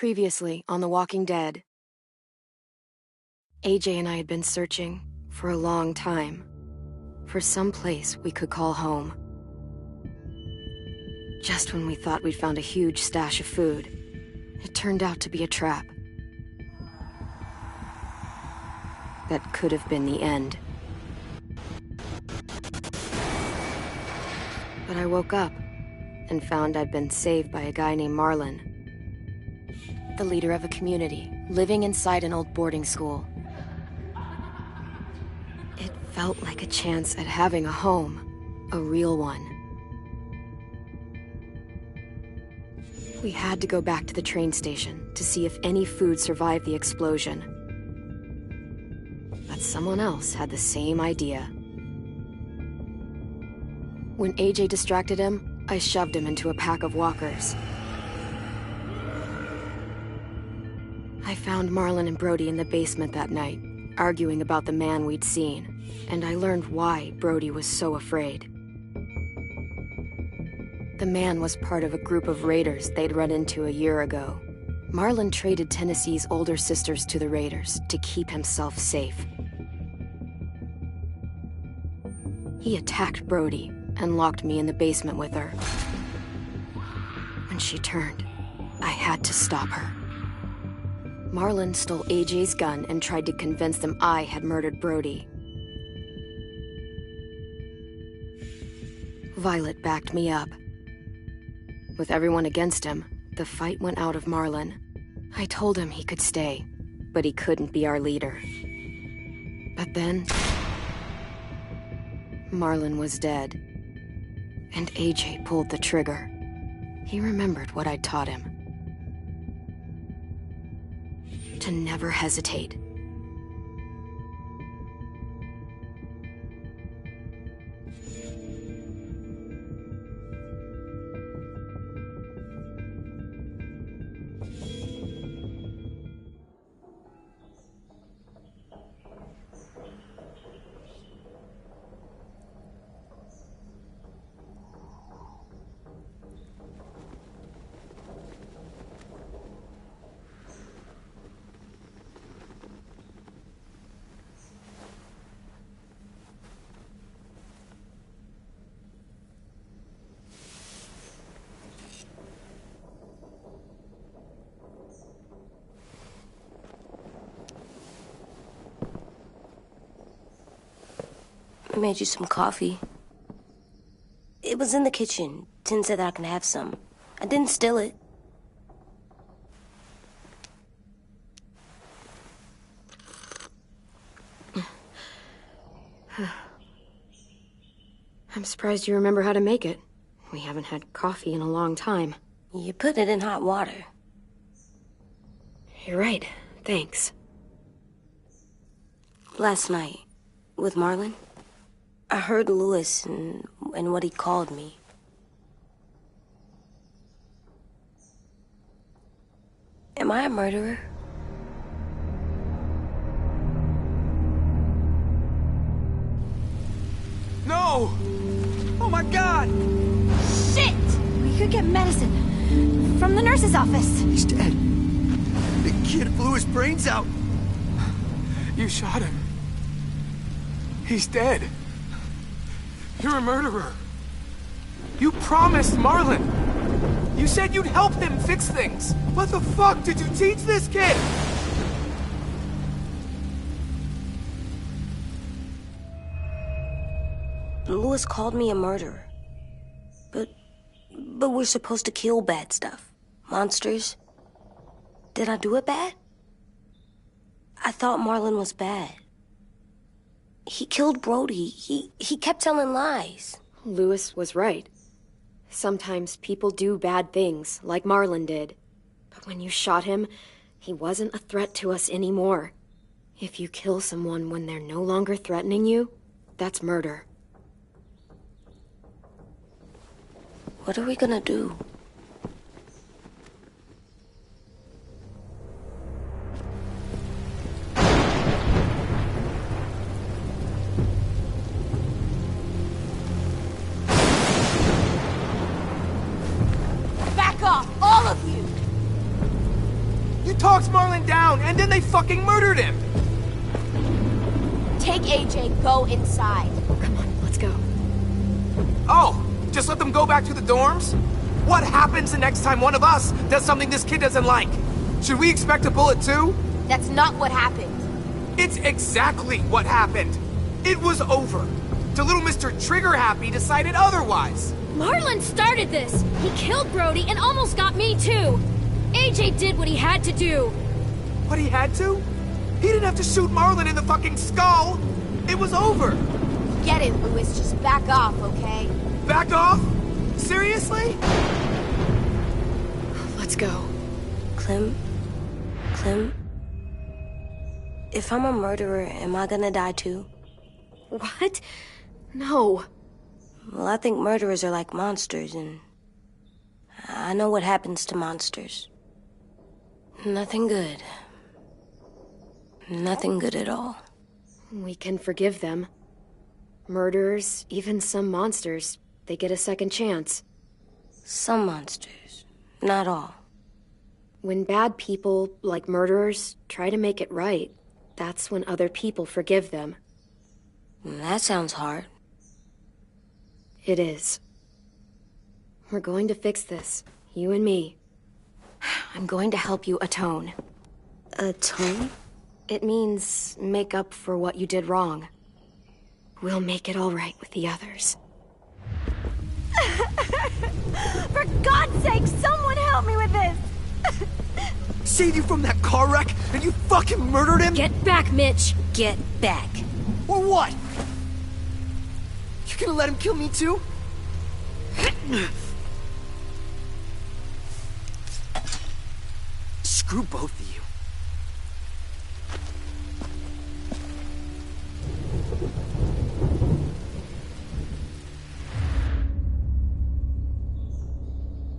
Previously on The Walking Dead. AJ and I had been searching for a long time for some place we could call home. Just when we thought we'd found a huge stash of food, it turned out to be a trap. That could have been the end. But I woke up and found I'd been saved by a guy named Marlon, the leader of a community living inside an old boarding school. It felt like a chance at having a home, a real one. We had to go back to the train station to see if any food survived the explosion. But someone else had the same idea. When AJ distracted him, I shoved him into a pack of walkers. I found Marlon and Brody in the basement that night, arguing about the man we'd seen, and I learned why Brody was so afraid. The man was part of a group of raiders they'd run into a year ago. Marlon traded Tennessee's older sisters to the raiders to keep himself safe. He attacked Brody and locked me in the basement with her. When she turned, I had to stop her. Marlon stole AJ's gun and tried to convince them I had murdered Brody. Violet backed me up. With everyone against him, the fight went out of Marlon. I told him he could stay, but he couldn't be our leader. But then, Marlon was dead, and AJ pulled the trigger. He remembered what I'd taught him. To never hesitate. I made you some coffee. It was in the kitchen. Tin said that I can have some. I didn't steal it. I'm surprised you remember how to make it. We haven't had coffee in a long time. You put it in hot water. You're right. Thanks. Last night, with Marlon, I heard Lewis and what he called me. Am I a murderer? No! Oh my God! Shit! We could get medicine from the nurse's office. He's dead. The kid blew his brains out. You shot him. He's dead. You're a murderer. You promised Marlon. You said you'd help him fix things. What the fuck did you teach this kid? Lewis called me a murderer. But we're supposed to kill bad stuff. Monsters. Did I do it bad? I thought Marlon was bad. He killed Brody. He kept telling lies. Lewis was right. Sometimes people do bad things, like Marlon did. But when you shot him, he wasn't a threat to us anymore. If you kill someone when they're no longer threatening you, that's murder. What are we gonna do? Back off, all of you! talked Marlon down, and then they fucking murdered him! Take AJ, go inside. Come on, let's go. Oh, just let them go back to the dorms? What happens the next time one of us does something this kid doesn't like? Should we expect a bullet too? That's not what happened. It's exactly what happened. It was over. Till little Mr. Trigger Happy decided otherwise. Marlon started this. He killed Brody and almost got me too. AJ did what he had to do. What he had to? He didn't have to shoot Marlon in the fucking skull. It was over. Get it, Louis. Just back off, okay? Back off? Seriously? Let's go. Clem? If I'm a murderer, am I gonna die too? What? No. Well, I think murderers are like monsters, and I know what happens to monsters. Nothing good. Nothing good at all. We can forgive them. Murderers, even some monsters, they get a second chance. Some monsters, not all. When bad people, like murderers, try to make it right, that's when other people forgive them. That sounds hard. It is. We're going to fix this, you and me. I'm going to help you atone. Atone? It means make up for what you did wrong. We'll make it all right with the others. For God's sake, someone help me with this! Saved you from that car wreck, and you fucking murdered him? Get back, Mitch! Get back. Or what? You gonna let him kill me too? Screw both of you.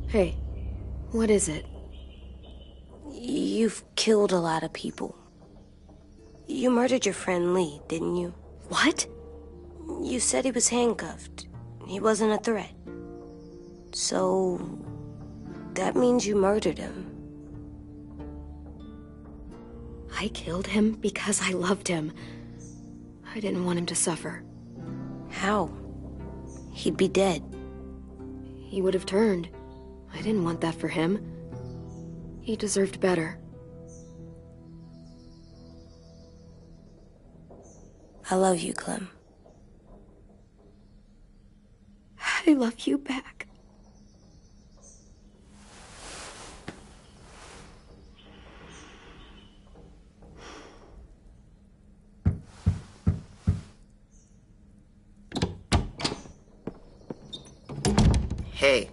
Hey, what is it? You've killed a lot of people. You murdered your friend Lee, didn't you? What? You said he was handcuffed. He wasn't a threat. So, that means you murdered him. I killed him because I loved him. I didn't want him to suffer. How? He'd be dead. He would have turned. I didn't want that for him. He deserved better. I love you, Clem. I love you back. Hey.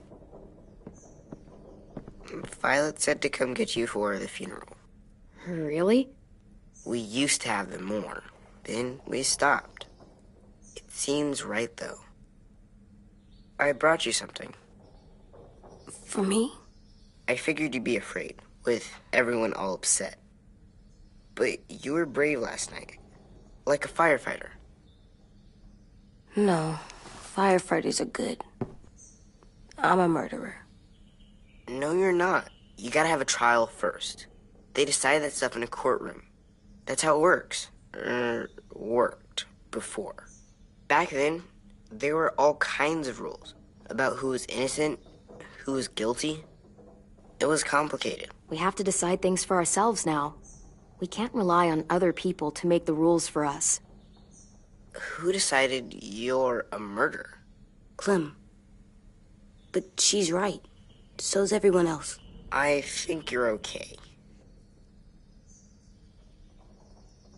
Violet said to come get you for the funeral. Really? We used to have them more. Then we stopped. It seems right, though. I brought you something. For me? I figured you'd be afraid, with everyone all upset. But you were brave last night. Like a firefighter. No. Firefighters are good. I'm a murderer. No, you're not. You gotta have a trial first. They decide that stuff in a courtroom. That's how it works. Worked before. Back then, there were all kinds of rules about who was innocent, who was guilty. It was complicated. We have to decide things for ourselves now. We can't rely on other people to make the rules for us. Who decided you're a murderer? Clem. But she's right. So's everyone else. I think you're okay.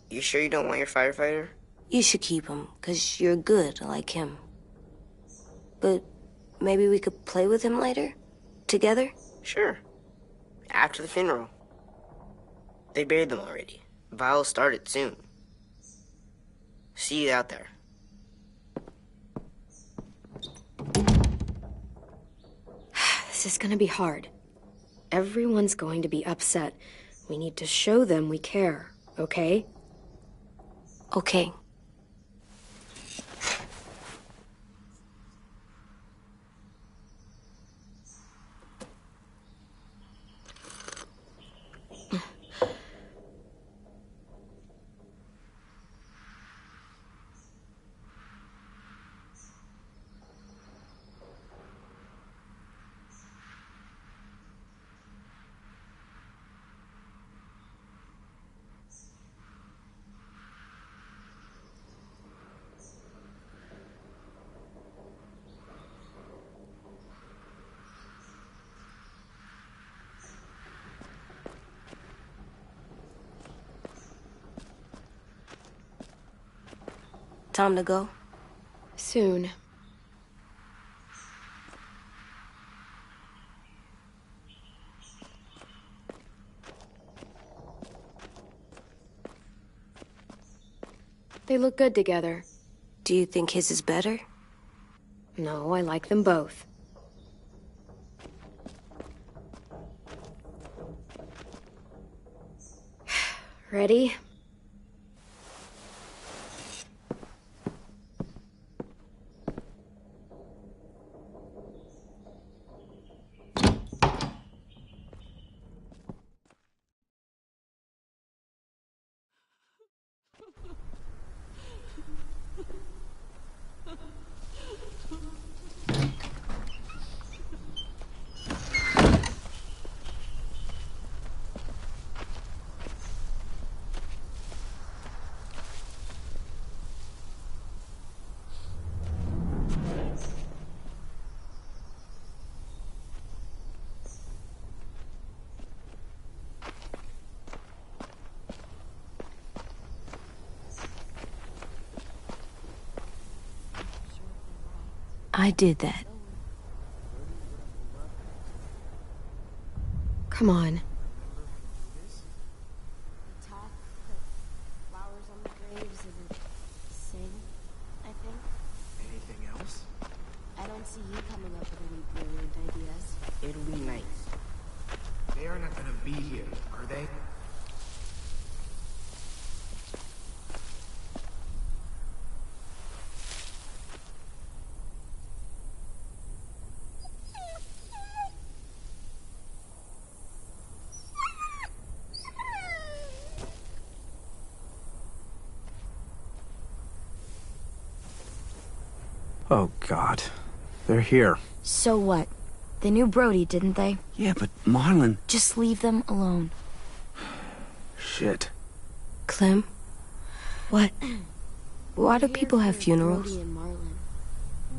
You sure you don't want your firefighter? You should keep him, 'cause you're good like him. But maybe we could play with him later? Together? Sure. After the funeral. They buried them already. Vile'll start it soon. See you out there. This is gonna be hard. Everyone's going to be upset. We need to show them we care, okay? Okay. Time to go? Soon. They look good together. Do you think his is better? No, I like them both. Ready? I did that. Come on. Talk, put flowers on the graves, and sing, I think. Anything else? I don't see you coming up with any brilliant ideas. It'll be nice. They are not gonna be here, are they? Oh, God. They're here. So what? They knew Brody, didn't they? Yeah, but Marlon... Just leave them alone. Shit. Clem? What? Why do people have funerals? Brody and Marlon,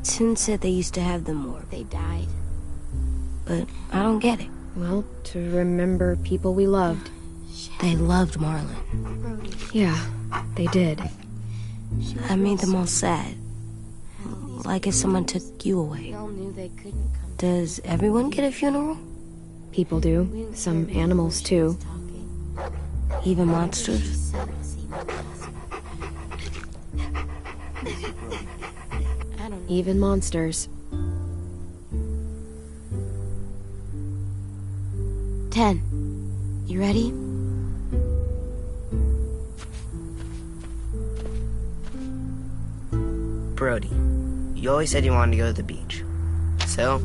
Tin said they used to have them more, they died. but I don't get it. Well, to remember people we loved. They loved Marlon. Brody, Yeah, they did. I made them all sad. Like if someone took you away. they all knew they couldn't come. Does everyone get a funeral? People do. Some animals, too. Talking. Even monsters? She said it was even possible. I don't know. Even monsters. 10. You ready? Brody, you always said you wanted to go to the beach. So,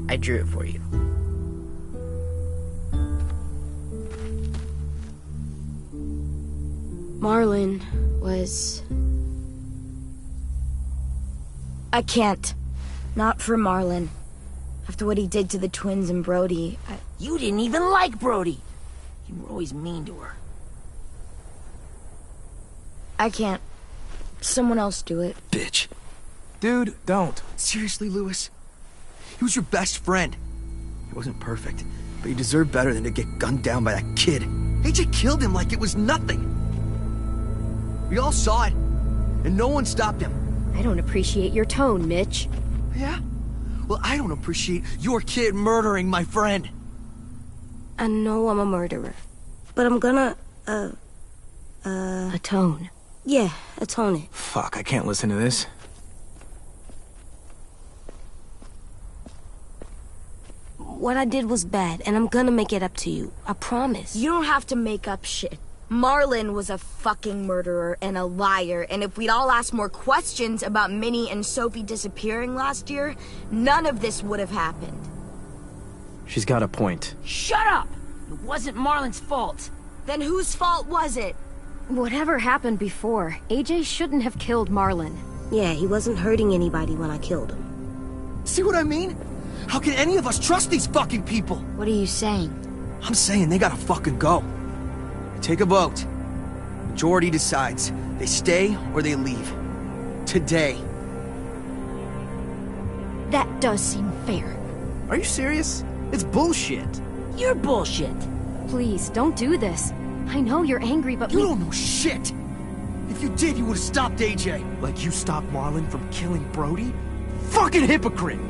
I drew it for you. Marlon was... I can't. Not for Marlon. After what he did to the twins and Brody, You didn't even like Brody. You were always mean to her. I can't. Someone else do it. Bitch. Dude, don't. Seriously, Lewis? He was your best friend. He wasn't perfect, but he deserved better than to get gunned down by that kid. AJ killed him like it was nothing. We all saw it, and no one stopped him. I don't appreciate your tone, Mitch. Yeah? Well, I don't appreciate your kid murdering my friend. I know I'm a murderer. But I'm gonna, Atone. yeah, atone it. Fuck, I can't listen to this. What I did was bad, and I'm gonna make it up to you. I promise. You don't have to make up shit. Marlon was a fucking murderer and a liar, and if we'd all asked more questions about Minnie and Sophie disappearing last year, none of this would have happened. She's got a point. Shut up! It wasn't Marlon's fault. Then whose fault was it? Whatever happened before, AJ shouldn't have killed Marlon. Yeah, he wasn't hurting anybody when I killed him. See what I mean? How can any of us trust these fucking people? What are you saying? I'm saying they gotta fucking go. Take a vote. Majority decides. They stay or they leave. Today. That does seem fair. Are you serious? It's bullshit. You're bullshit. Please, don't do this. I know you're angry, but You don't know shit. If you did, you would have stopped AJ. Like you stopped Marlon from killing Brody? Fucking hypocrite!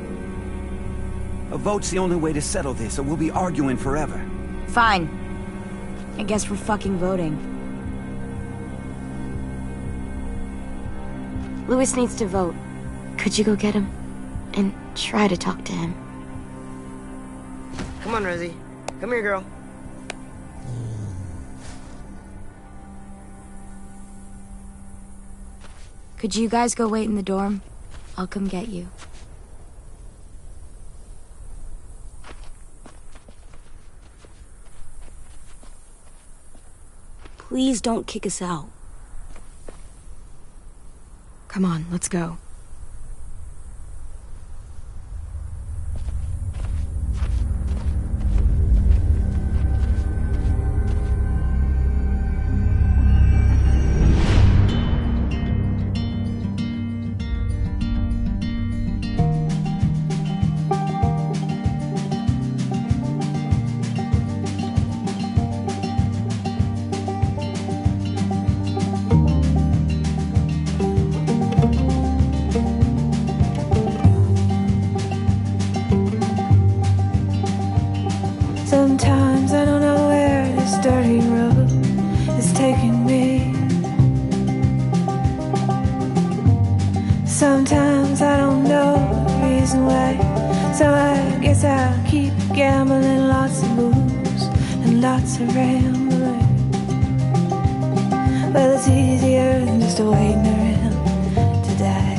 A vote's the only way to settle this, or we'll be arguing forever. Fine. I guess we're fucking voting. Louis needs to vote. Could you go get him? And try to talk to him. Come on, Rosie. Come here, girl. Could you guys go wait in the dorm? I'll come get you. Please don't kick us out. Come on, let's go. Sometimes I don't know where this dirty road is taking me. Sometimes I don't know the reason why, so I guess I'll keep gambling, lots of moves and lots of rambling. Well, it's easier than just waiting around to die.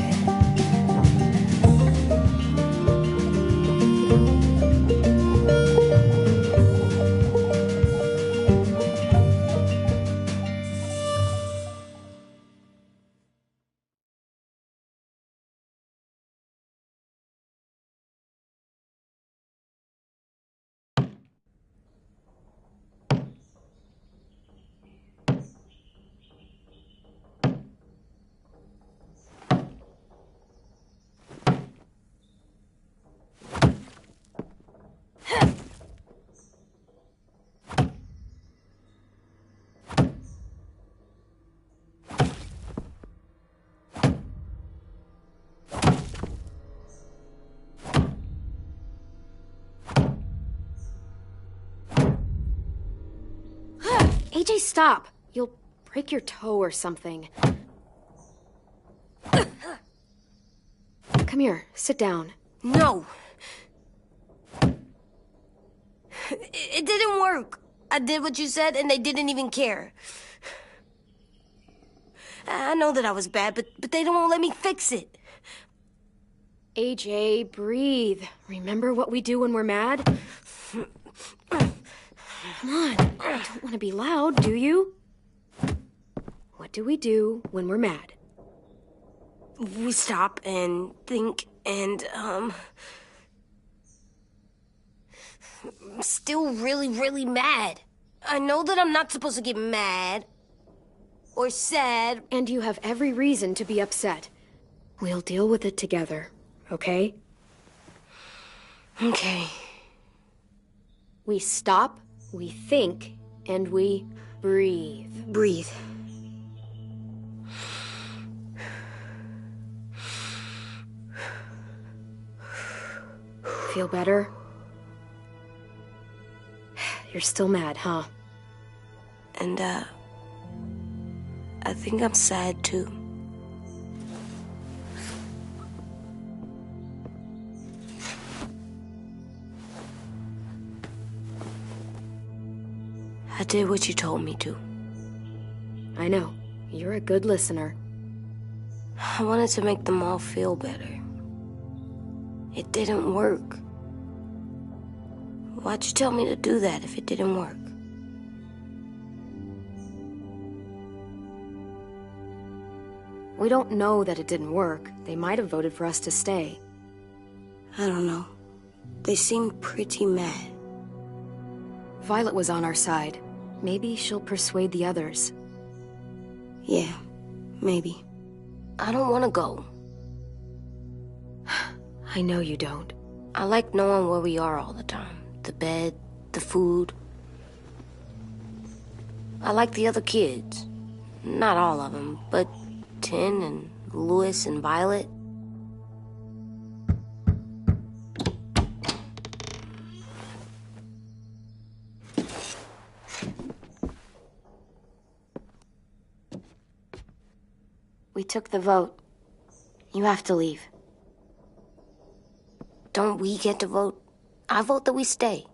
AJ, stop! You'll break your toe or something. Come here, sit down. No. It didn't work. I did what you said and they didn't even care. I know that I was bad, but they don't let me fix it. AJ, breathe. Remember what we do when we're mad? Come on, you don't want to be loud, do you? What do we do when we're mad? We stop and think and, I'm still really, really mad. I know that I'm not supposed to get mad or sad. And you have every reason to be upset. We'll deal with it together, okay? Okay. We stop, we think, and we breathe. Breathe. Feel better? You're still mad, huh? And, I think I'm sad, too. I did what you told me to. I know. You're a good listener. I wanted to make them all feel better. It didn't work. Why'd you tell me to do that if it didn't work? We don't know that it didn't work. They might have voted for us to stay. I don't know. They seemed pretty mad. Violet was on our side. Maybe she'll persuade the others. Yeah, maybe. I don't want to go. I know you don't. I like knowing where we are all the time. The bed, the food. I like the other kids. Not all of them, but Tin and Louis and Violet. We took the vote. You have to leave. Don't we get to vote? I vote that we stay.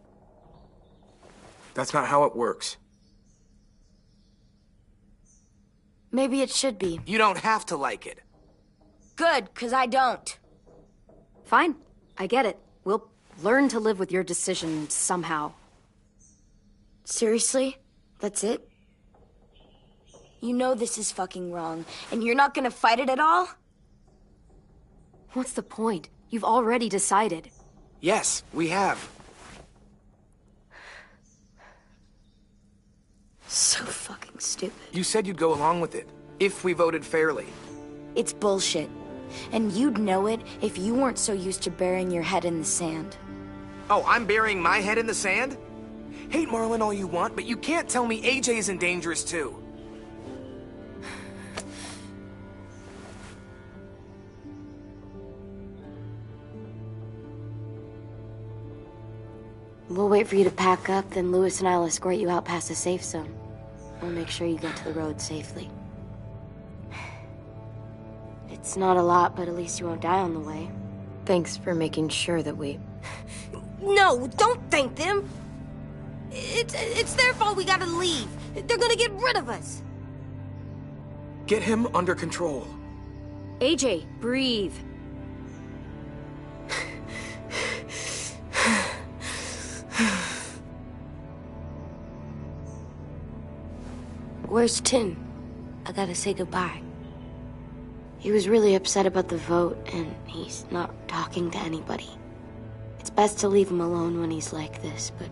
That's not how it works. Maybe it should be. You don't have to like it. Good, 'cause I don't. Fine. I get it. We'll learn to live with your decision somehow. Seriously? That's it? You know this is fucking wrong, and you're not gonna fight it at all? What's the point? You've already decided. Yes, we have. So fucking stupid. You said you'd go along with it, if we voted fairly. It's bullshit. And you'd know it if you weren't so used to burying your head in the sand. Oh, I'm burying my head in the sand? Hate Marlon all you want, but you can't tell me AJ isn't dangerous too. We'll wait for you to pack up, then Louis and I'll escort you out past the safe zone. We'll make sure you get to the road safely. It's not a lot, but at least you won't die on the way. Thanks for making sure that we... No, don't thank them. It's their fault we gotta leave. They're gonna get rid of us. Get him under control. AJ, breathe. Where's Tin? I gotta say goodbye. He was really upset about the vote, and he's not talking to anybody. It's best to leave him alone when he's like this, but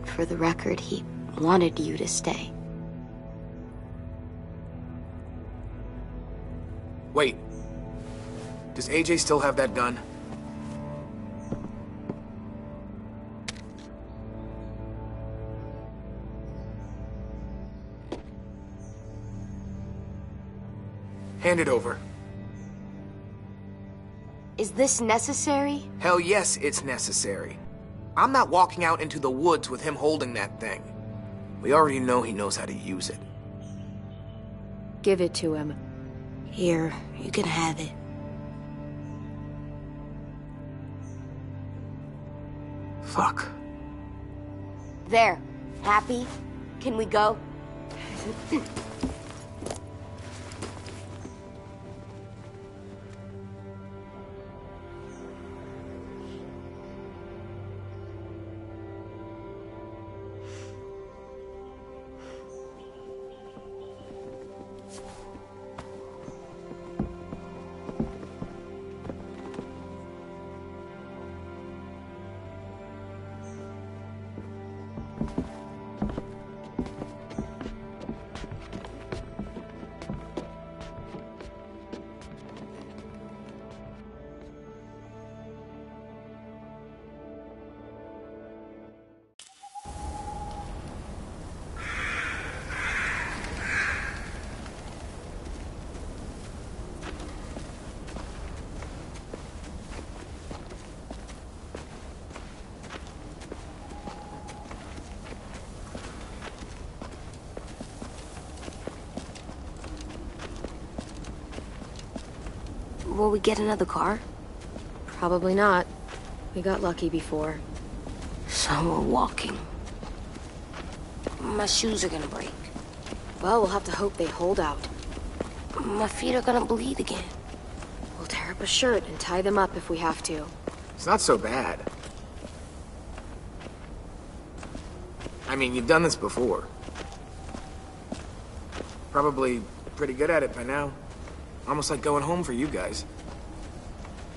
for the record, he wanted you to stay. Wait. Does AJ still have that gun? Hand it over. Is this necessary? Hell yes, it's necessary. I'm not walking out into the woods with him holding that thing. We already know he knows how to use it. Give it to him. Here, you can have it. Fuck. There. Happy? Can we go? Will we get another car? Probably not. We got lucky before. So we're walking. My shoes are gonna break. Well, we'll have to hope they hold out. My feet are gonna bleed again. We'll tear up a shirt and tie them up if we have to. It's not so bad. I mean, you've done this before. Probably pretty good at it by now. Almost like going home for you guys.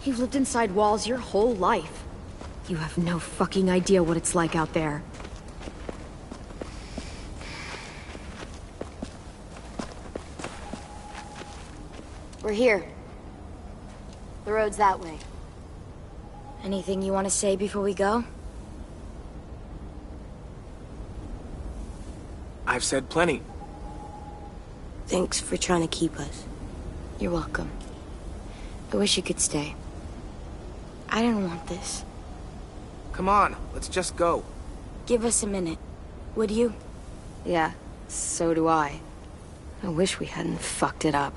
You've lived inside walls your whole life. You have no fucking idea what it's like out there. We're here. The road's that way. Anything you want to say before we go? I've said plenty. Thanks for trying to keep us. You're welcome. I wish you could stay. I didn't want this. Come on, let's just go. Give us a minute, would you? Yeah, so do I. I wish we hadn't fucked it up.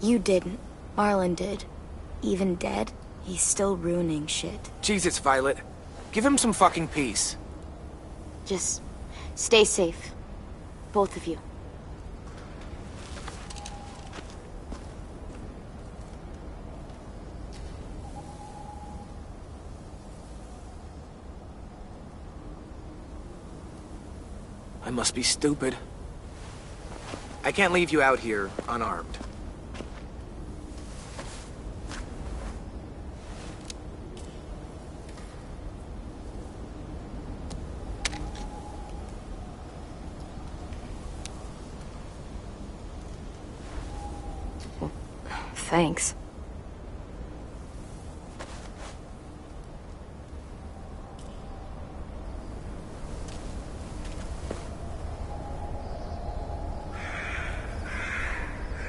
You didn't. Marlon did. Even dead, he's still ruining shit. Jesus, Violet. Give him some fucking peace. Just stay safe. Both of you. I must be stupid. I can't leave you out here unarmed. Well, thanks.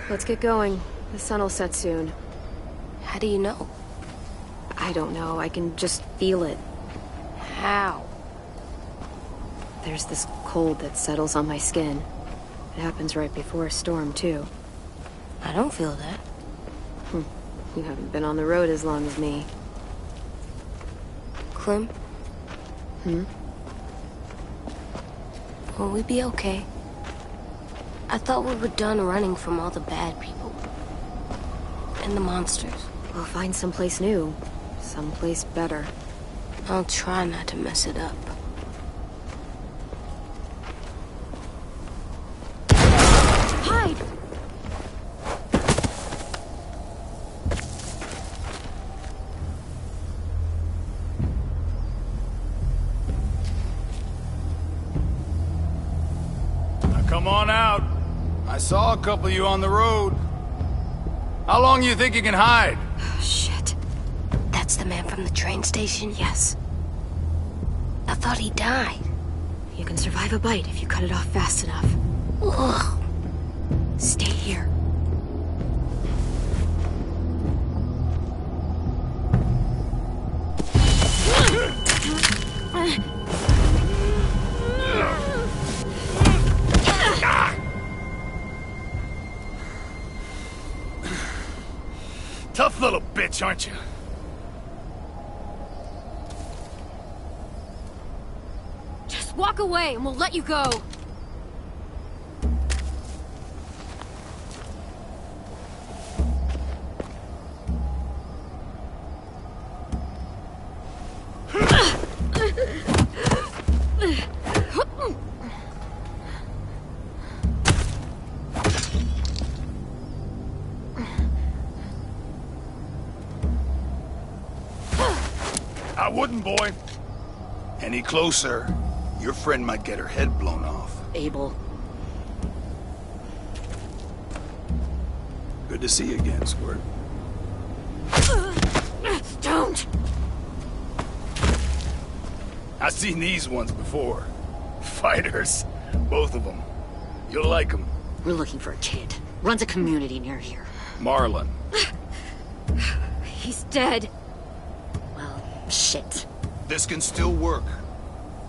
Let's get going. The sun will set soon. How do you know? I don't know. I can just feel it. How? There's this cold that settles on my skin. It happens right before a storm, too. I don't feel that. You haven't been on the road as long as me. Clem? Will we be okay? I thought we were done running from all the bad people. And the monsters. We'll find someplace new. Someplace better. I'll try not to mess it up. Hide! Now come on out. I saw a couple of you on the road. How long you think you can hide? Shit. That's the man from the train station? Yes. I thought he died. You can survive a bite if you cut it off fast enough. Ugh. Stay here. Tough little bitch, aren't you? Just walk away and we'll let you go. I wouldn't, boy. Any closer, your friend might get her head blown off. Abel. Good to see you again, Squirt. Don't! I've seen these ones before. Fighters. Both of them. You'll like them. We're looking for a kid. Runs a community near here. Marlon. He's dead. Well, shit. This can still work.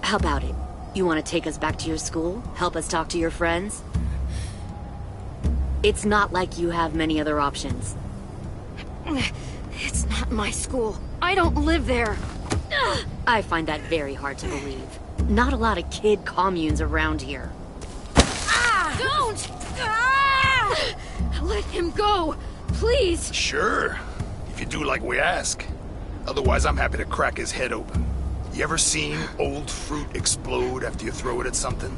How about it? You want to take us back to your school? Help us talk to your friends? It's not like you have many other options. It's not my school. I don't live there. I find that very hard to believe. Not a lot of kid communes around here. Don't! Let him go, please. Sure. If you do like we ask. Otherwise, I'm happy to crack his head open. You ever seen old fruit explode after you throw it at something?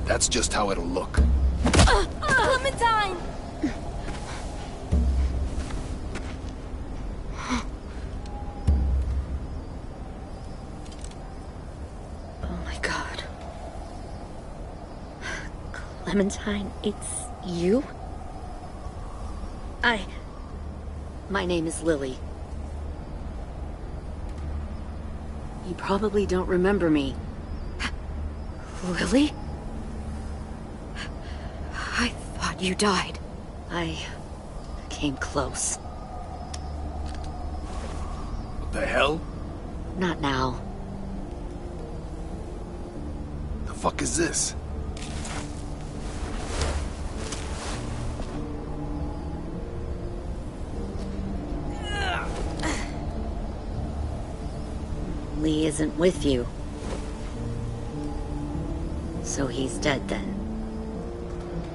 That's just how it'll look. Clementine! Oh my god. Clementine, it's you? My name is Lily. You probably don't remember me. Lily? I thought thought you died. I came close. What the hell? Not now. The fuck is this? Lee isn't with you. So he's dead then.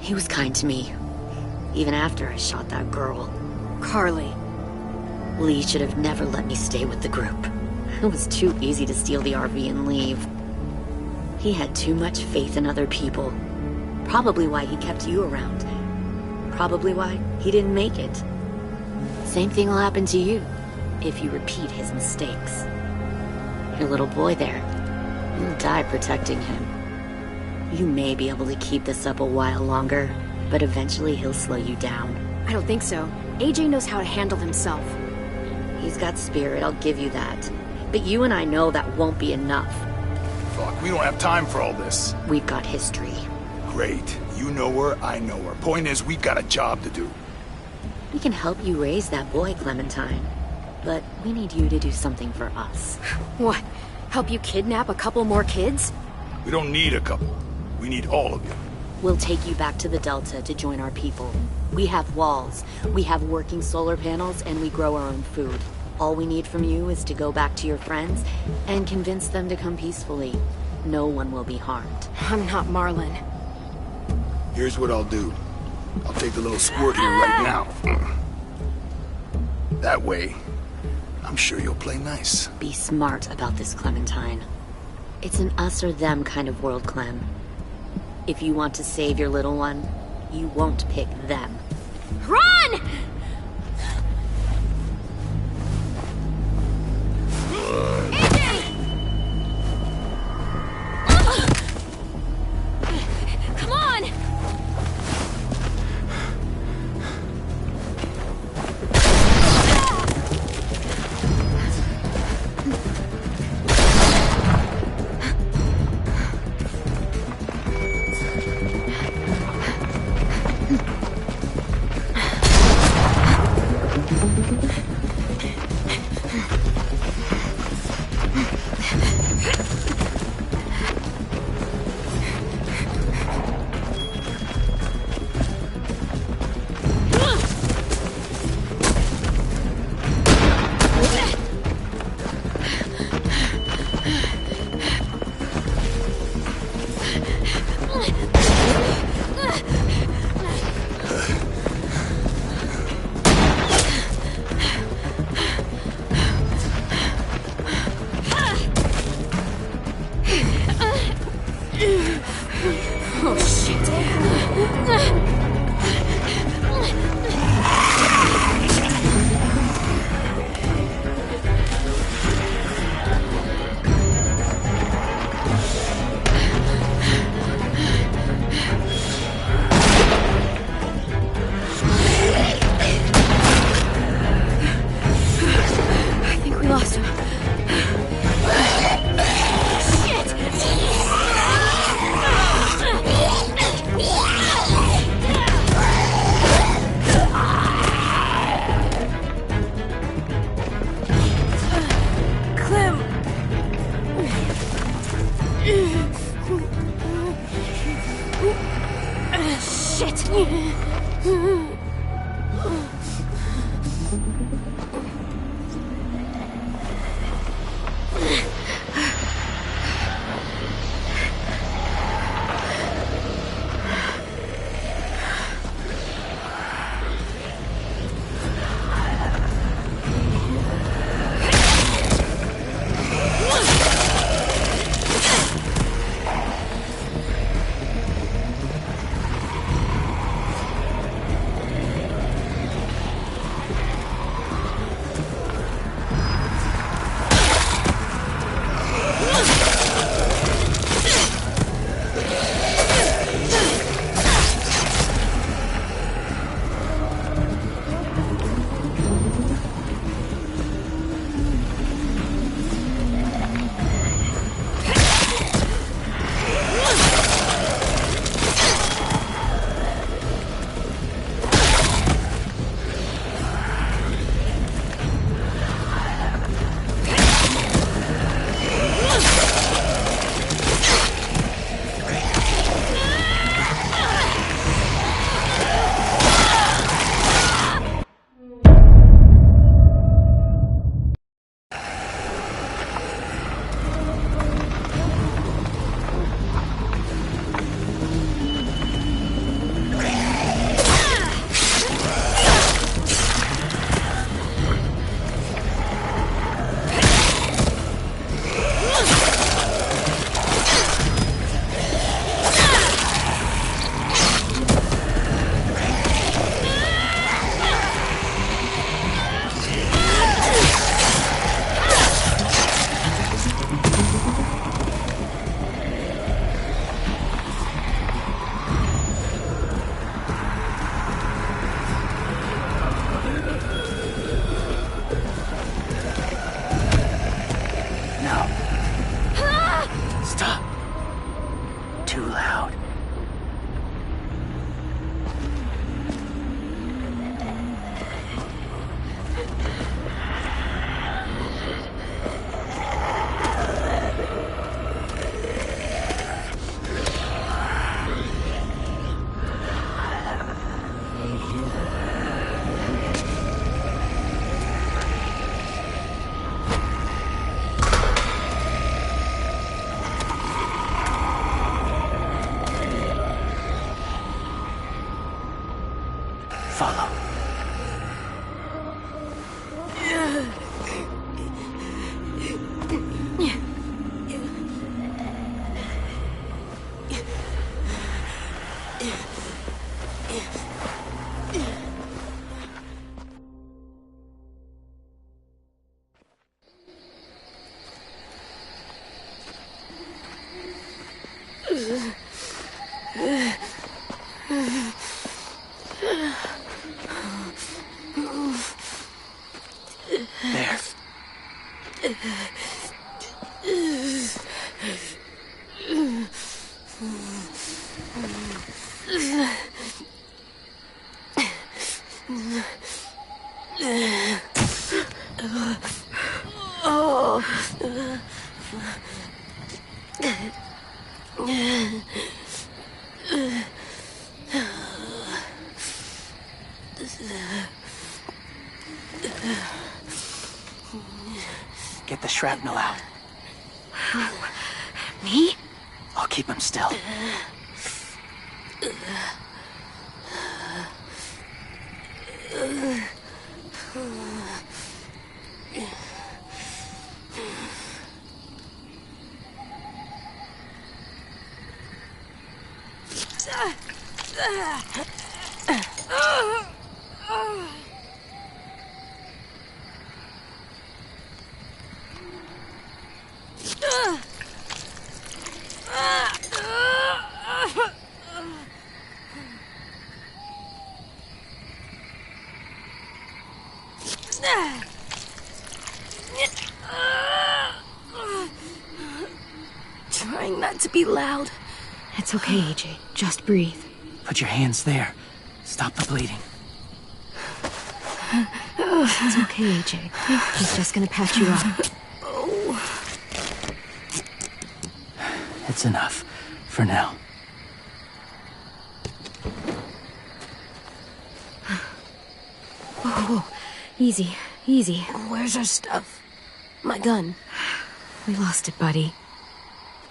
He was kind to me, even after I shot that girl. Carly. Lee should have never let me stay with the group. It was too easy to steal the RV and leave. He had too much faith in other people. Probably why he kept you around. Probably why he didn't make it. Same thing will happen to you, if you repeat his mistakes. Your little boy there, you'll die protecting him. You may be able to keep this up a while longer, but eventually he'll slow you down. I don't think so. AJ knows how to handle himself. He's got spirit, I'll give you that. But you and I know that won't be enough. Fuck, we don't have time for all this. We've got history. Great. You know her, I know her. Point is, we've got a job to do. We can help you raise that boy, Clementine. But we need you to do something for us. What? Help you kidnap a couple more kids? We don't need a couple. We need all of you. We'll take you back to the Delta to join our people. We have walls, we have working solar panels, and we grow our own food. All we need from you is to go back to your friends and convince them to come peacefully. No one will be harmed. I'm not Marlon. Here's what I'll do. I'll take the little squirt here right now. That way, I'm sure you'll play nice. Be smart about this, Clementine. It's an us or them kind of world, Clem. If you want to save your little one, you won't pick them. Run! AJ! Come on! Get the shrapnel out. Me? I'll keep him still. Trying not to be loud. It's okay, AJ. Just breathe. Put your hands there. Stop the bleeding. It's okay, AJ. He's just gonna patch you up. It's enough. For now. Whoa. Easy. Easy. Where's our stuff? My gun. We lost it, buddy.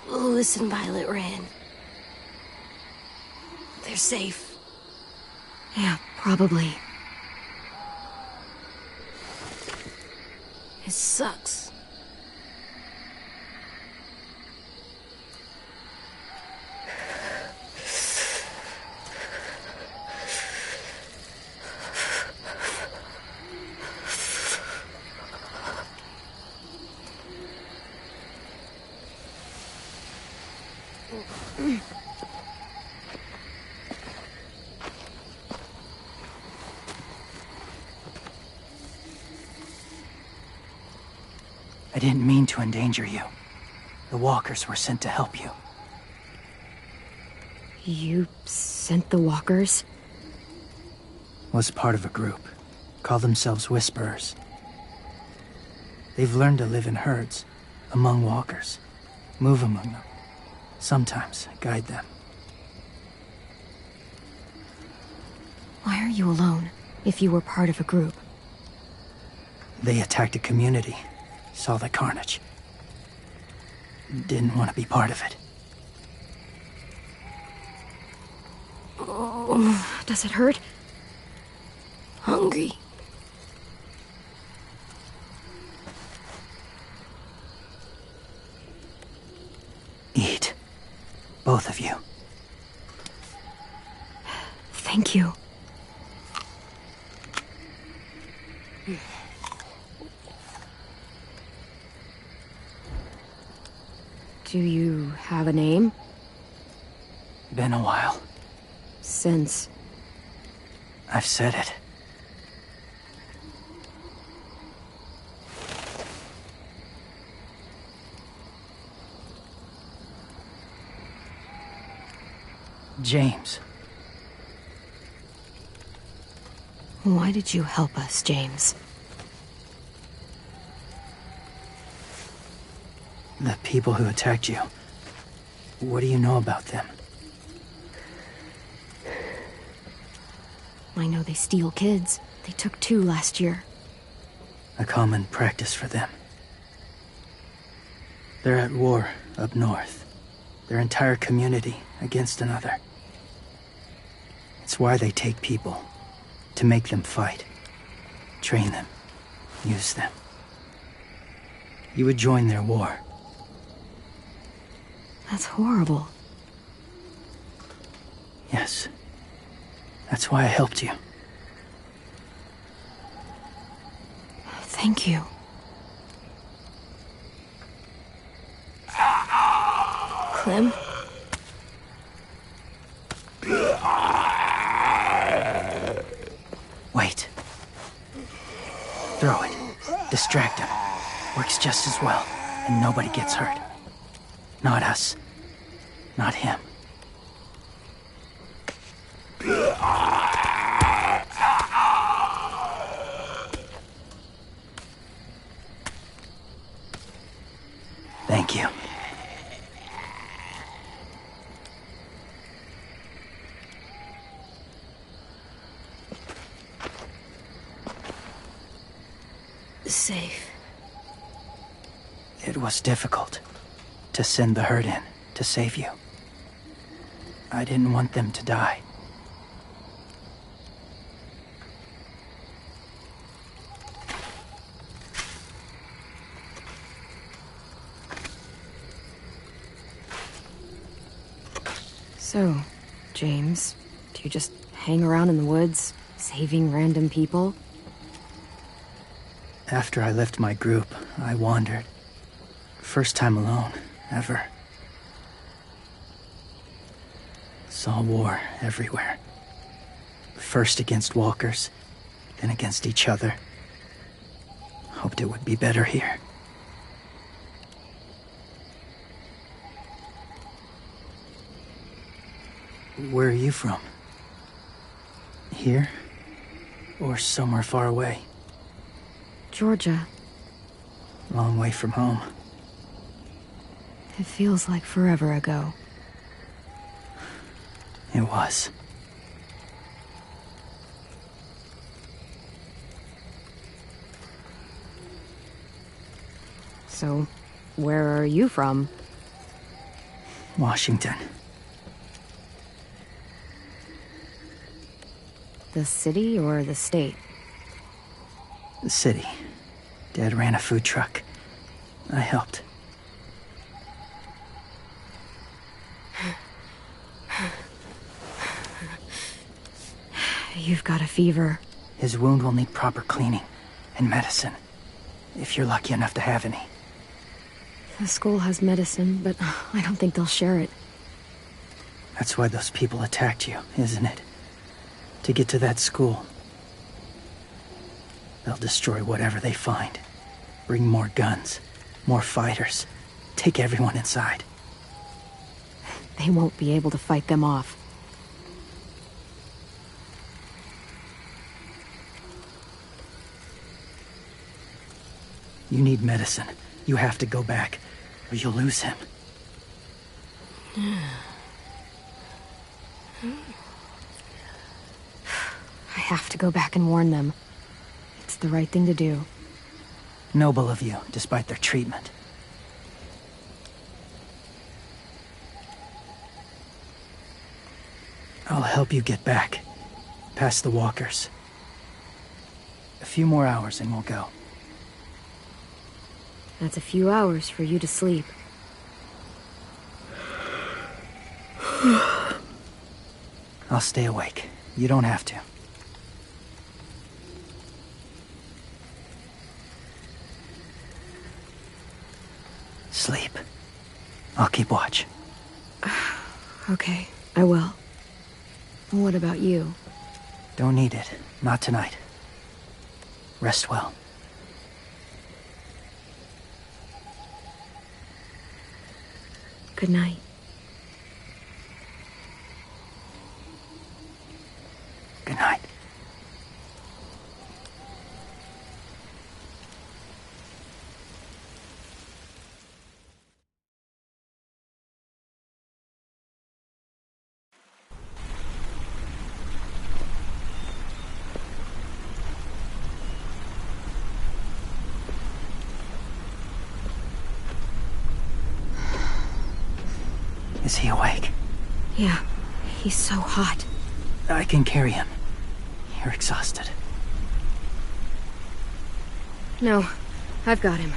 Louis and Violet ran. They're safe. Yeah, probably. It sucks. I didn't mean to endanger you. The walkers were sent to help you. You sent the walkers? Was part of a group. Call themselves Whisperers. They've learned to live in herds, among walkers. Move among them. Sometimes guide them. Why are you alone, if you were part of a group? They attacked a community. Saw the carnage. Didn't want to be part of it. Oh, does it hurt? Hungry. Eat. Both of you. Thank you. Do you have a name? Been a while. Since? I've said it. James. Why did you help us, James? The people who attacked you. What do you know about them? I know they steal kids. They took 2 last year. A common practice for them. They're at war up north. Their entire community against another. It's why they take people. To make them fight. Train them. Use them. you would join their war. That's horrible. Yes. That's why I helped you. Thank you. Clem? Wait. Throw it. Distract him. Works just as well, and nobody gets hurt. Not us. Not him. Thank you. Safe. It was difficult to send the herd in to save you. I didn't want them to die. So, James, do you just hang around in the woods, saving random people? After I left my group, I wandered. First time alone, ever. Saw war everywhere. First against walkers, then against each other. Hoped it would be better here. Where are you from? Here? Or somewhere far away? Georgia. Long way from home. It feels like forever ago. It was. So, where are you from? Washington. The city or the state? The city. Dad ran a food truck. I helped. You've got a fever. His wound will need proper cleaning and medicine, if you're lucky enough to have any. The school has medicine, but I don't think they'll share it. That's why those people attacked you, isn't it? To get to that school. They'll destroy whatever they find. Bring more guns, more fighters. Take everyone inside. They won't be able to fight them off. You need medicine. You have to go back, or you'll lose him. I have to go back and warn them. It's the right thing to do. Noble of you, despite their treatment. I'll help you get back, past the walkers. A few more hours and we'll go. That's a few hours for you to sleep. I'll stay awake. You don't have to. Sleep. I'll keep watch. Okay, I will. What about you? Don't need it. Not tonight. Rest well. Good night. Good night. Is he awake? Yeah, he's so hot. I can carry him. You're exhausted. No, I've got him.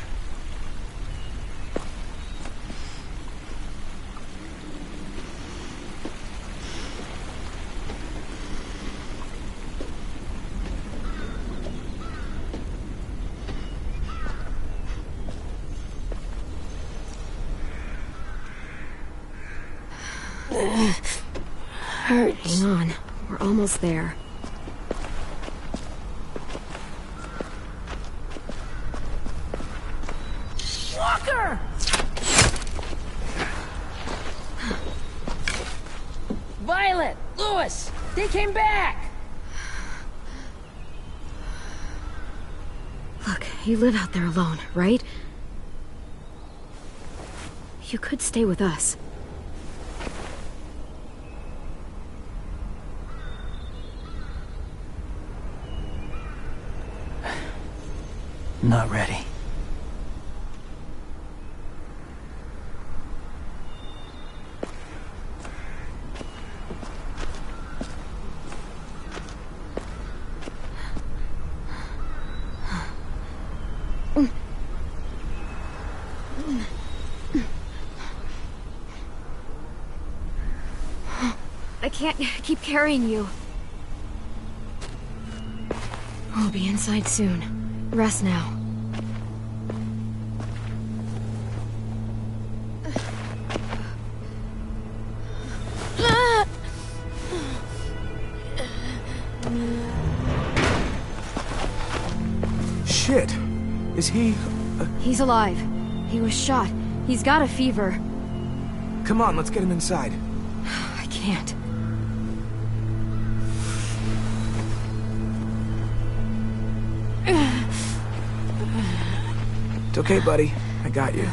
hurts. Hang on. We're almost there. Walker! Violet! Lewis! They came back! Look, you live out there alone, right? You could stay with us. Not ready. I can't keep carrying you. We'll be inside soon. Rest now. Shit. Is he... He's alive. He was shot. He's got a fever. Come on, let's get him inside. I can't. It's okay, buddy. I got you.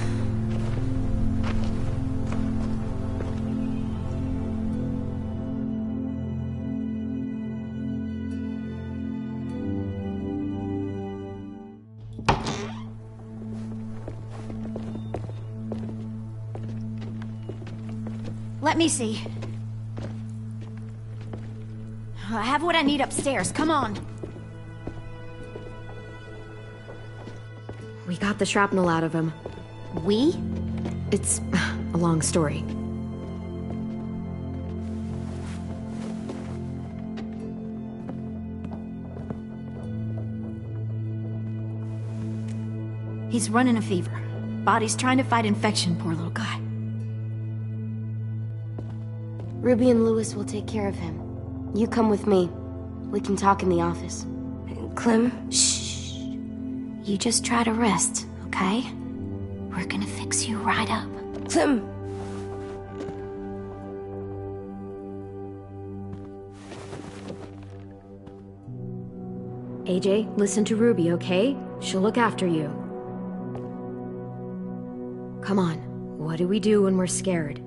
Let me see. I have what I need upstairs. Come on. We got the shrapnel out of him. We? It's a long story. He's running a fever. Body's trying to fight infection, poor little guy. Ruby and Lewis will take care of him. You come with me. We can talk in the office. Clem? Shh. You just try to rest, okay? We're gonna fix you right up. Clem! AJ, listen to Ruby, okay? She'll look after you. Come on. What do we do when we're scared?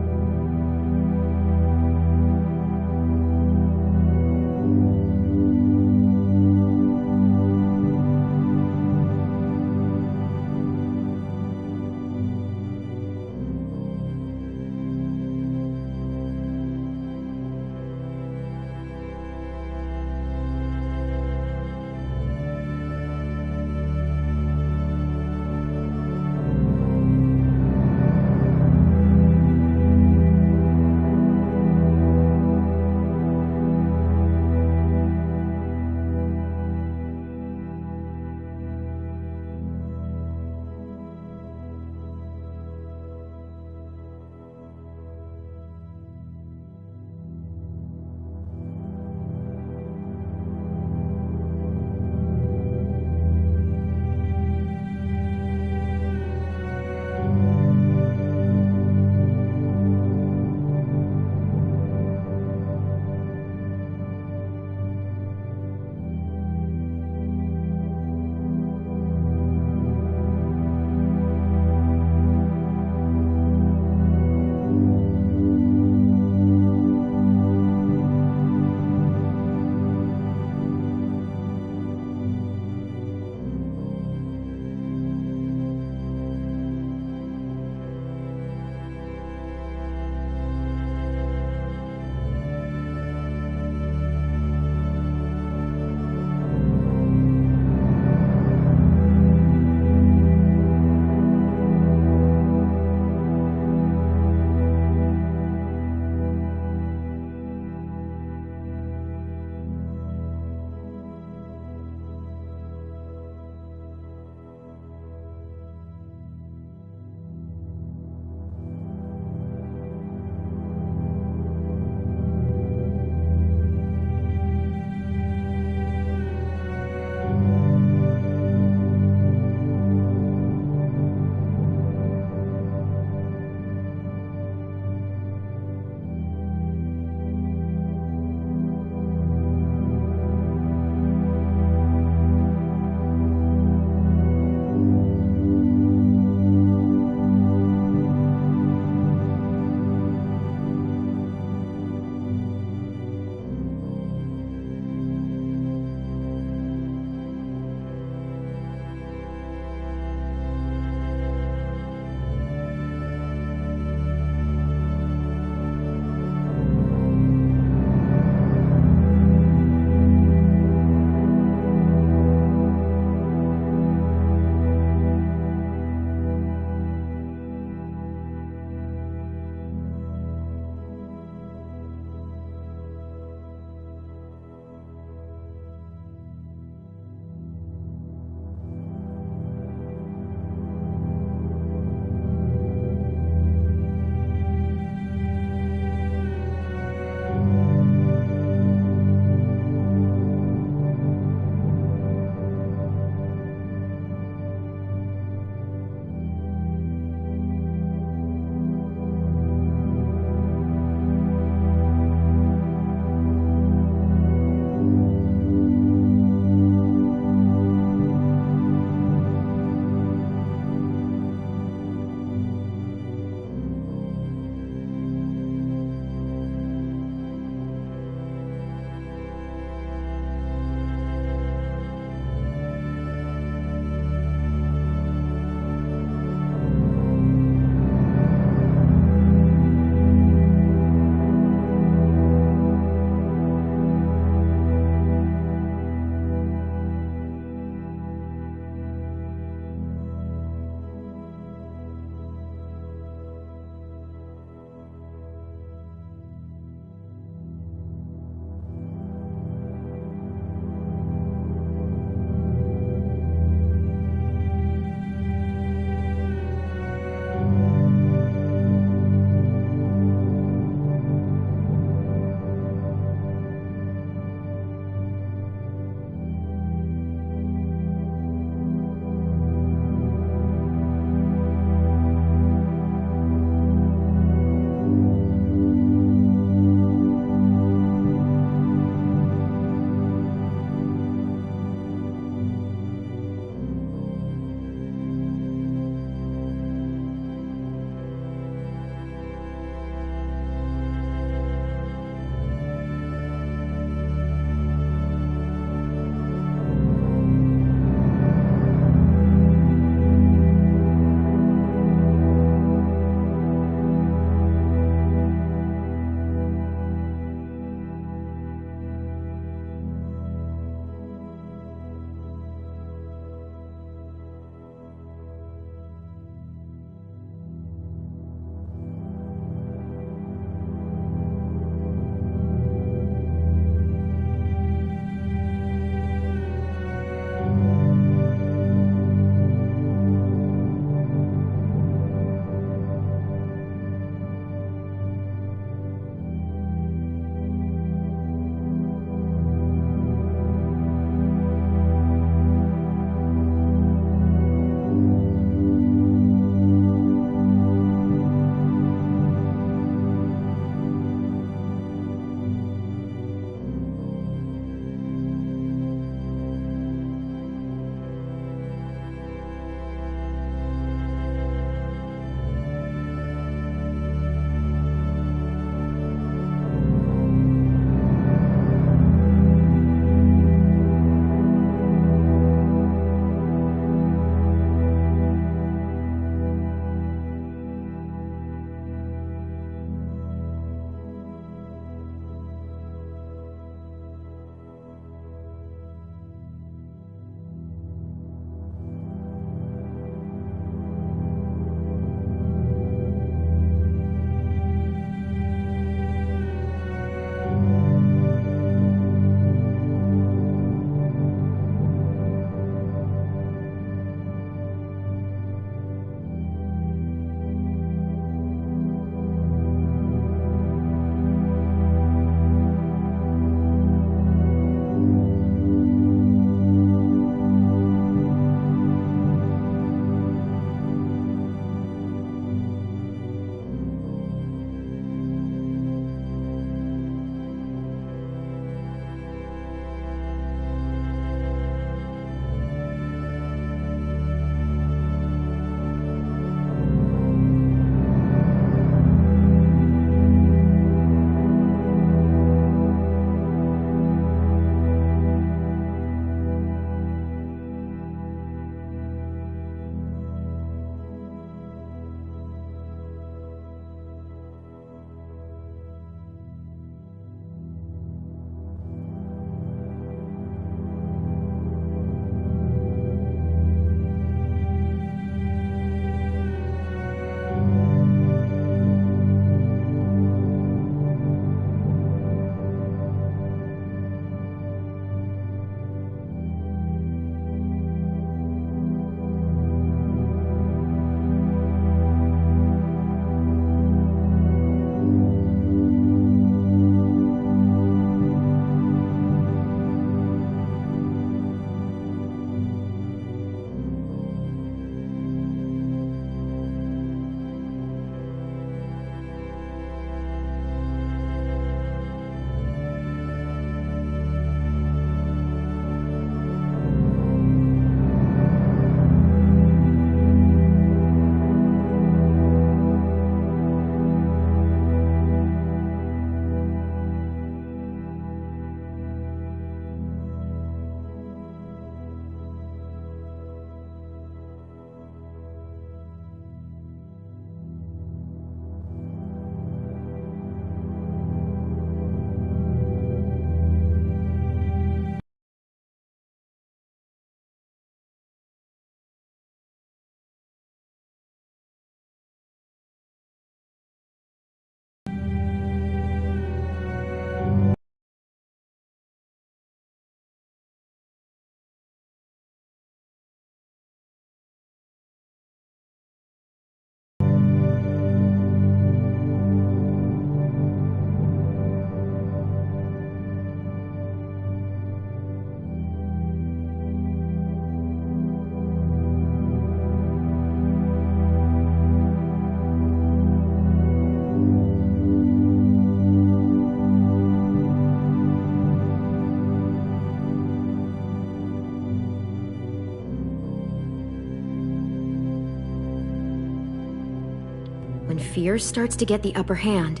fear starts to get the upper hand.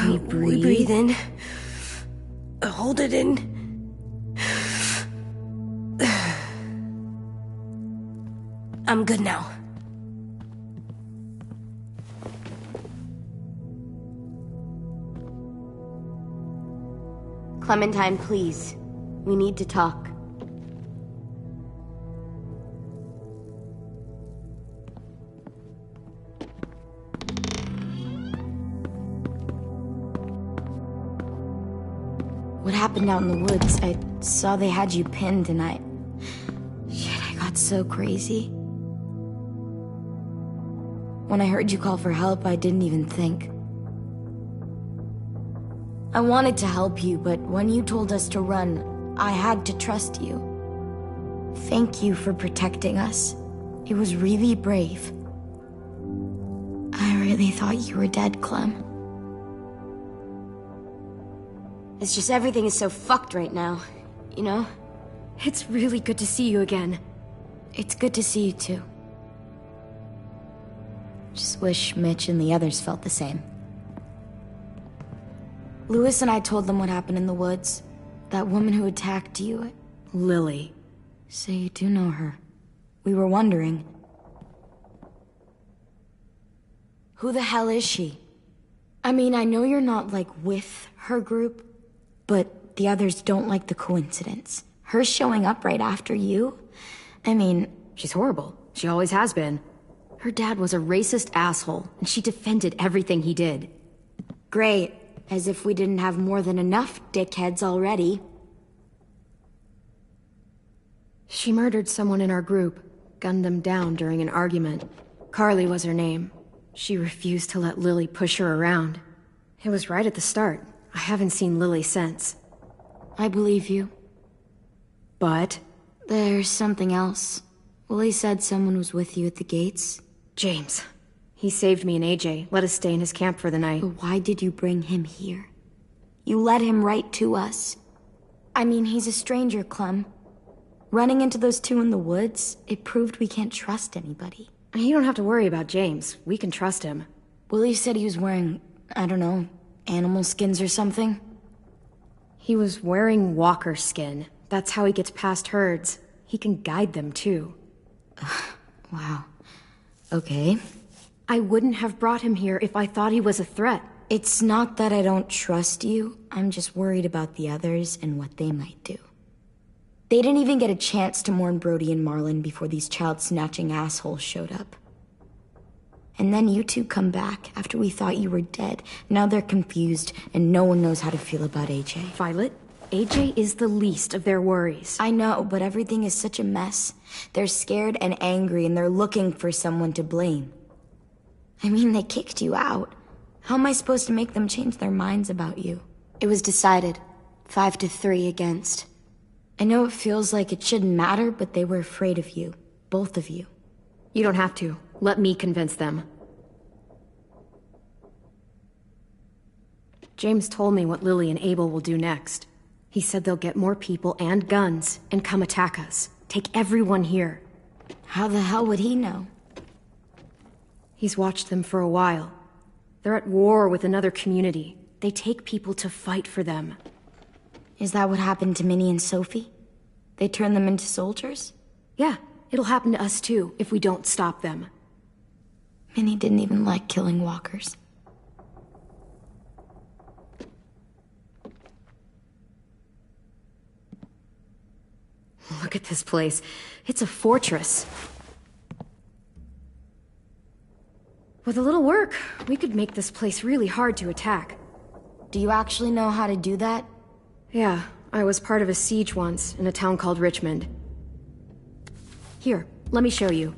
We breathe. We breathe in. Hold it in. I'm good now. Clementine, please. We need to talk. What happened out in the woods? I saw they had you pinned and Shit, I got so crazy. When I heard you call for help, I didn't even think. I wanted to help you, but when you told us to run, I had to trust you. Thank you for protecting us. It was really brave. I really thought you were dead, Clem. It's just everything is so fucked right now, you know? It's really good to see you again. It's good to see you too. Just wish Mitch and the others felt the same. Lewis and I told them what happened in the woods. That woman who attacked you. Lily. So you do know her. We were wondering. Who the hell is she? I mean, I know you're not, like, with her group, but the others don't like the coincidence. Her showing up right after you? I mean... She's horrible. She always has been. Her dad was a racist asshole, and she defended everything he did. Great. As if we didn't have more than enough dickheads already. She murdered someone in our group, gunned them down during an argument. Carly was her name. She refused to let Lily push her around. It was right at the start. I haven't seen Lily since. I believe you. But? There's something else. Willie said someone was with you at the gates. James. He saved me and AJ, let us stay in his camp for the night. But why did you bring him here? You led him right to us. I mean, he's a stranger, Clem. Running into those two in the woods, it proved we can't trust anybody. You don't have to worry about James. We can trust him. Willie said he was wearing, I don't know, animal skins or something? He was wearing walker skin. That's how he gets past herds. He can guide them, too. Wow. Okay. I wouldn't have brought him here if I thought he was a threat. It's not that I don't trust you. I'm just worried about the others and what they might do. They didn't even get a chance to mourn Brody and Marlon before these child-snatching assholes showed up. And then you two come back after we thought you were dead. Now they're confused, and no one knows how to feel about AJ. Violet, AJ is the least of their worries. I know, but everything is such a mess. They're scared and angry, and they're looking for someone to blame. I mean, they kicked you out. How am I supposed to make them change their minds about you? It was decided. 5-3 against. I know it feels like it shouldn't matter, but they were afraid of you. Both of you. You don't have to. Let me convince them. James told me what Lily and Abel will do next. He said they'll get more people and guns and come attack us. Take everyone here. How the hell would he know? He's watched them for a while. They're at war with another community. They take people to fight for them. Is that what happened to Minnie and Sophie? They turned them into soldiers? Yeah, it'll happen to us too, if we don't stop them. Minnie didn't even like killing walkers. Look at this place. It's a fortress. With a little work, we could make this place really hard to attack. Do you actually know how to do that? Yeah, I was part of a siege once, in a town called Richmond. Here, let me show you.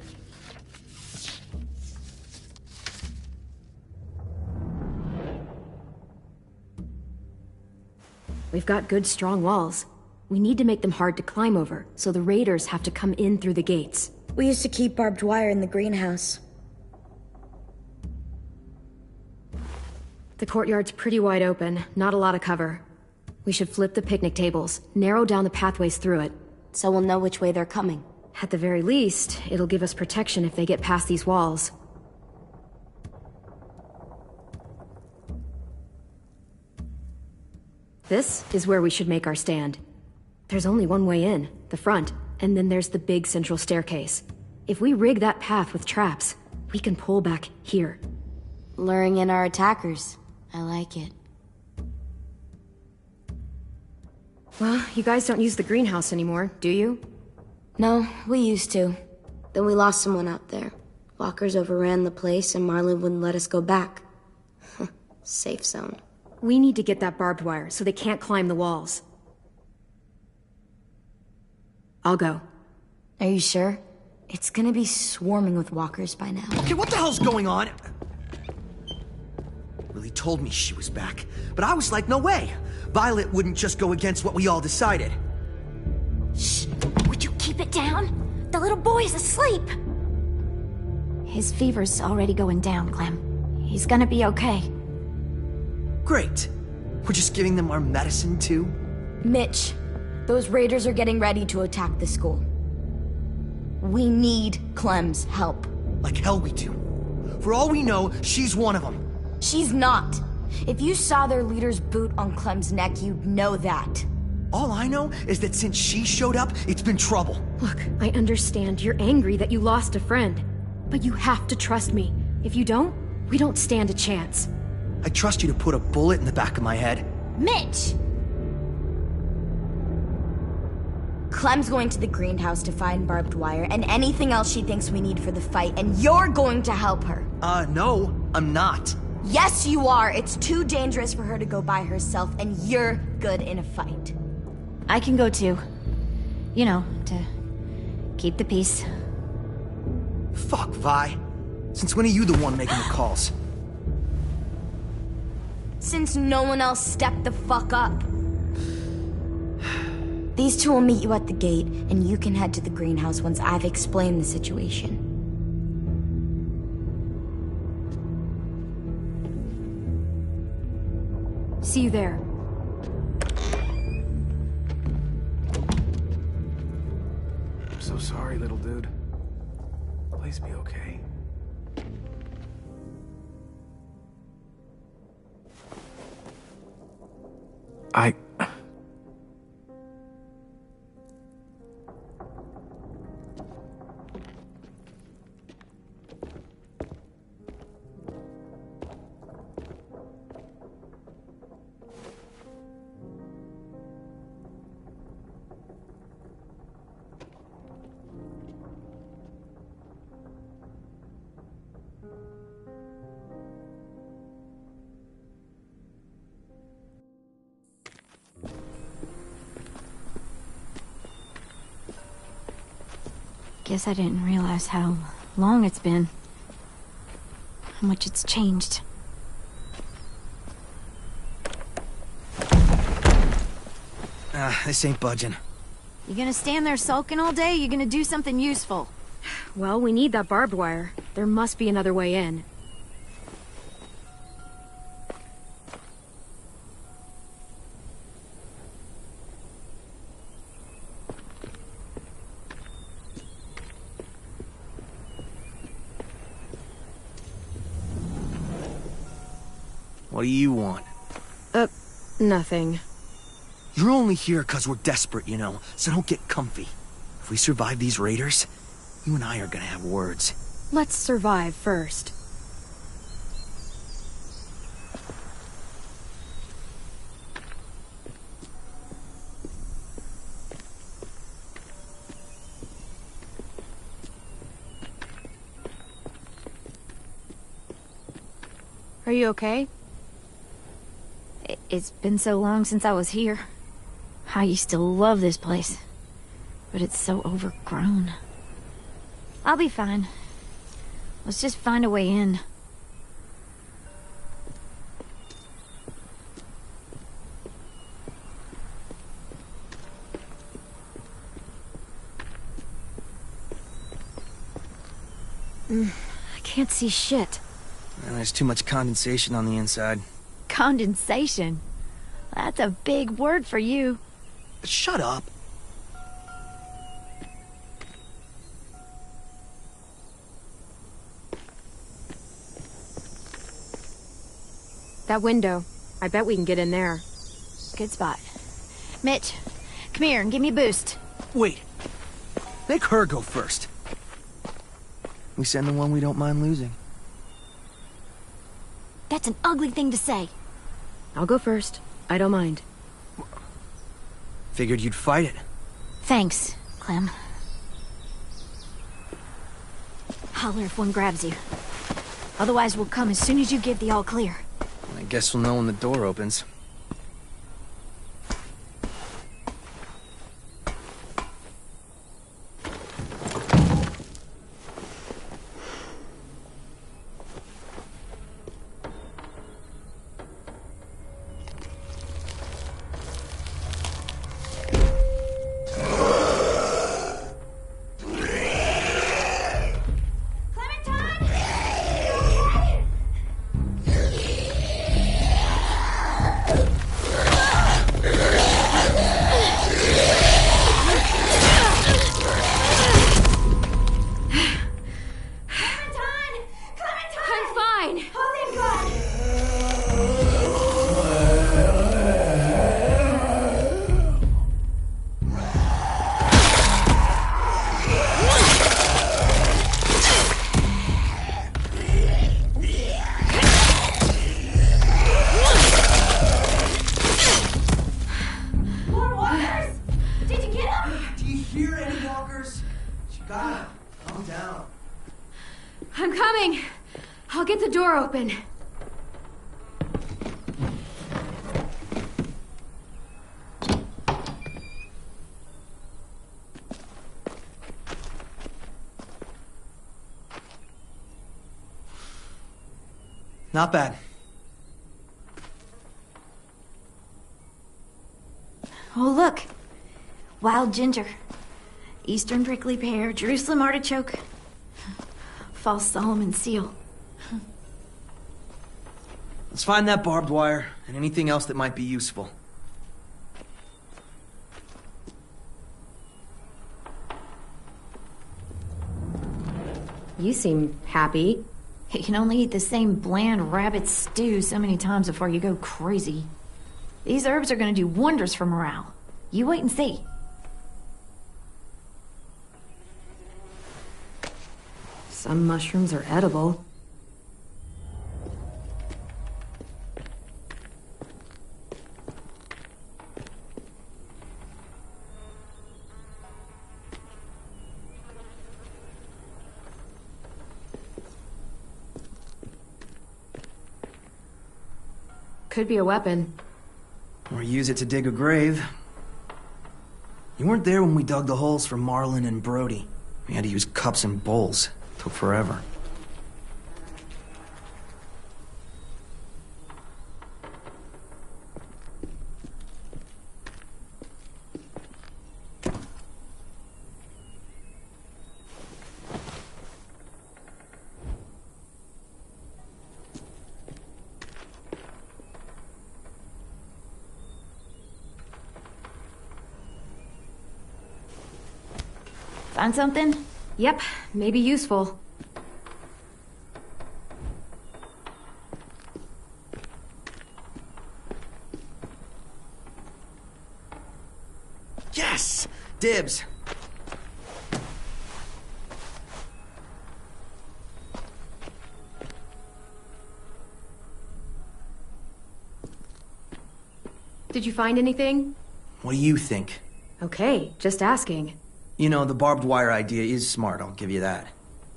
We've got good, strong walls. We need to make them hard to climb over, so the raiders have to come in through the gates. We used to keep barbed wire in the greenhouse. The courtyard's pretty wide open, not a lot of cover. We should flip the picnic tables, narrow down the pathways through it. So we'll know which way they're coming. At the very least, it'll give us protection if they get past these walls. This is where we should make our stand. There's only one way in, the front, and then there's the big central staircase. If we rig that path with traps, we can pull back here. Luring in our attackers. I like it. Well, you guys don't use the greenhouse anymore, do you? No, we used to. Then we lost someone out there. Walkers overran the place and Marlon wouldn't let us go back. Safe zone. We need to get that barbed wire so they can't climb the walls. I'll go. Are you sure? It's gonna be swarming with walkers by now. Okay, what the hell's going on? Willie told me she was back, but I was like, no way. Violet wouldn't just go against what we all decided. Shh! Would you keep it down? The little boy's asleep! His fever's already going down, Clem. He's gonna be okay. Great. We're just giving them our medicine, too? Mitch, those raiders are getting ready to attack the school. We need Clem's help. Like hell we do. For all we know, she's one of them. She's not. If you saw their leader's boot on Clem's neck, you'd know that. All I know is that since she showed up, it's been trouble. Look, I understand you're angry that you lost a friend. But you have to trust me. If you don't, we don't stand a chance. I trust you to put a bullet in the back of my head. Mitch! Clem's going to the greenhouse to find barbed wire and anything else she thinks we need for the fight, and you're going to help her. No, I'm not. Yes, you are. It's too dangerous for her to go by herself, and you're good in a fight. I can go too. You know, to keep the peace. Fuck, Vi. Since when are you the one making the calls? Since no one else stepped the fuck up. These two will meet you at the gate, and you can head to the greenhouse once I've explained the situation. See you there. I'm so sorry, little dude. Please be okay. Guess I didn't realize how long it's been. How much it's changed. This ain't budging. You gonna stand there sulking all day? You gonna do something useful? Well, we need that barbed wire. There must be another way in. What do you want? Nothing. You're only here because we're desperate, you know, so don't get comfy. If we survive these raiders, you and I are gonna have words. Let's survive first. Are you okay? It's been so long since I was here. I used to love this place. But it's so overgrown. I'll be fine. Let's just find a way in. I can't see shit. There's too much condensation on the inside. Condensation? That's a big word for you. Shut up. That window. I bet we can get in there. Good spot. Mitch, come here and give me a boost. Wait. Make her go first. We send the one we don't mind losing. That's an ugly thing to say. I'll go first. I don't mind. Figured you'd fight it. Thanks, Clem. Holler if one grabs you. Otherwise, we'll come as soon as you give the all clear. I guess we'll know when the door opens. I'm coming. I'll get the door open. Not bad. Oh, look. Wild ginger. Eastern prickly pear, Jerusalem artichoke. False Solomon seal. Let's find that barbed wire and anything else that might be useful. You seem happy. You can only eat the same bland rabbit stew so many times before you go crazy. These herbs are gonna do wonders for morale. You wait and see. Some mushrooms are edible. Could be a weapon. Or use it to dig a grave. You weren't there when we dug the holes for Marlin and Brody. We had to use cups and bowls. Took forever. Find something? Yep, maybe useful. Yes! Dibs! Did you find anything? What do you think? Okay, just asking. You know, the barbed wire idea is smart, I'll give you that.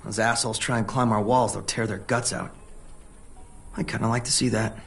Those assholes try and climb our walls, they'll tear their guts out. I'd kinda like to see that.